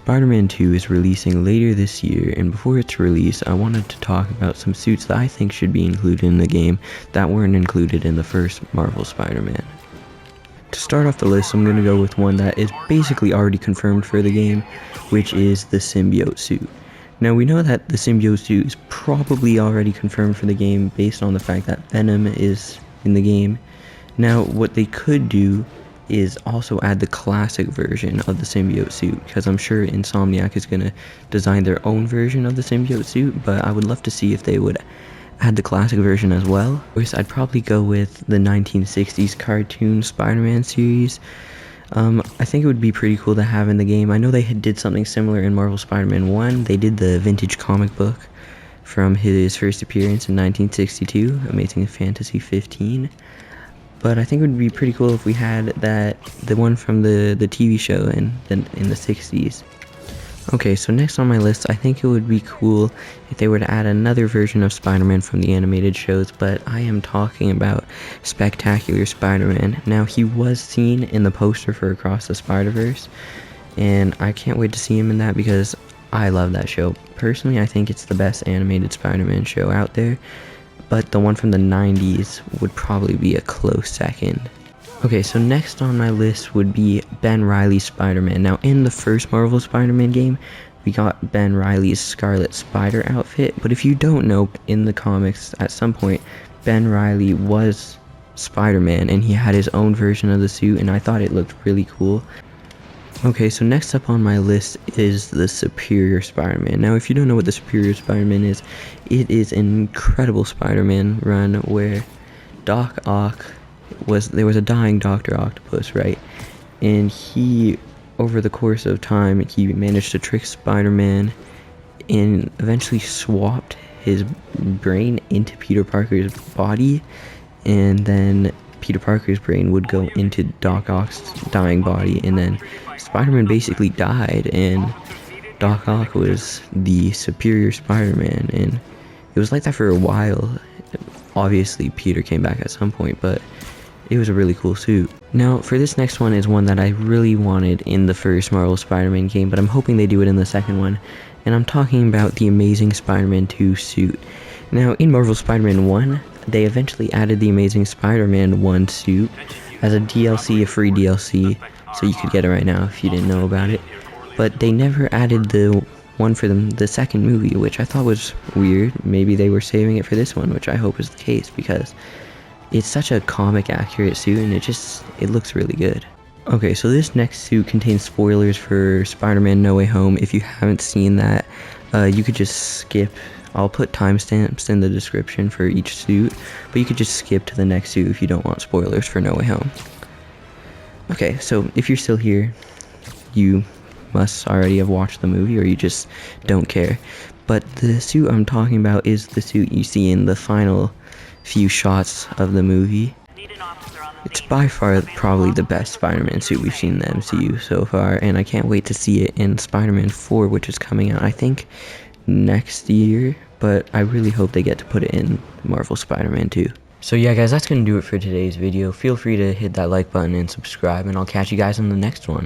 Spider-Man 2 is releasing later this year, and before its release, I wanted to talk about some suits that I think should be included in the game that weren't included in the first Marvel Spider-Man. To start off the list, I'm going to go with one that is basically already confirmed for the game, which is the Symbiote suit. Now, we know that the Symbiote suit is probably already confirmed for the game based on the fact that Venom is in the game. Now, what they could do is also add the classic version of the Symbiote suit, because I'm sure Insomniac is going to design their own version of the Symbiote suit, but I would love to see if they would add the classic version as well. Of course, I'd probably go with the 1960s cartoon Spider-Man series. I think it would be pretty cool to have in the game. I know they did something similar in Marvel Spider-Man 1. They did the vintage comic book from his first appearance in 1962, Amazing Fantasy 15. But I think it would be pretty cool if we had the one from the TV show in the 60s. Okay, so next on my list, I think it would be cool if they were to add another version of Spider-Man from the animated shows, but I am talking about Spectacular Spider-Man. Now, he was seen in the poster for Across the Spider-Verse, and I can't wait to see him in that because I love that show. Personally, I think it's the best animated Spider-Man show out there, but the one from the 90s would probably be a close second. Okay, so next on my list would be Ben Reilly's Spider-Man. Now, in the first Marvel Spider-Man game, we got Ben Reilly's Scarlet Spider outfit, but if you don't know, in the comics, at some point, Ben Reilly was Spider-Man, and he had his own version of the suit, and I thought it looked really cool. Okay, so next up on my list is the Superior Spider-Man. Now, if you don't know what the Superior Spider-Man is, it is an incredible Spider-Man run where Doc Ock there was a dying Dr. Octopus, right? And he, over the course of time, he managed to trick Spider-Man and eventually swapped his brain into Peter Parker's body, and then Peter Parker's brain would go into Doc Ock's dying body, and then Spider-Man basically died, and Doc Ock was the Superior Spider-Man, and it was like that for a while. Obviously, Peter came back at some point, but it was a really cool suit. Now, for this next one is one that I really wanted in the first Marvel Spider-Man game, but I'm hoping they do it in the second one, and I'm talking about the Amazing Spider-Man 2 suit. Now, in Marvel Spider-Man 1, they eventually added the Amazing Spider-Man 1 suit as a DLC, a free DLC, so you could get it right now if you didn't know about it. But they never added the one for the second movie, which I thought was weird. Maybe they were saving it for this one, which I hope is the case, because it's such a comic accurate suit, and it looks really good. Okay, so this next suit contains spoilers for Spider-Man No Way Home. If you haven't seen that, you could just skip. I'll put timestamps in the description for each suit, but you could just skip to the next suit if you don't want spoilers for No Way Home. Okay, so if you're still here, you must already have watched the movie, or you just don't care. But the suit I'm talking about is the suit you see in the final few shots of the movie. It's by far probably the best Spider-Man suit we've seen in the MCU so far, and I can't wait to see it in Spider-Man 4, which is coming out, I think, next year, but I really hope they get to put it in Marvel Spider-Man 2. So yeah, guys, that's going to do it for today's video. Feel free to hit that like button and subscribe, and I'll catch you guys in the next one.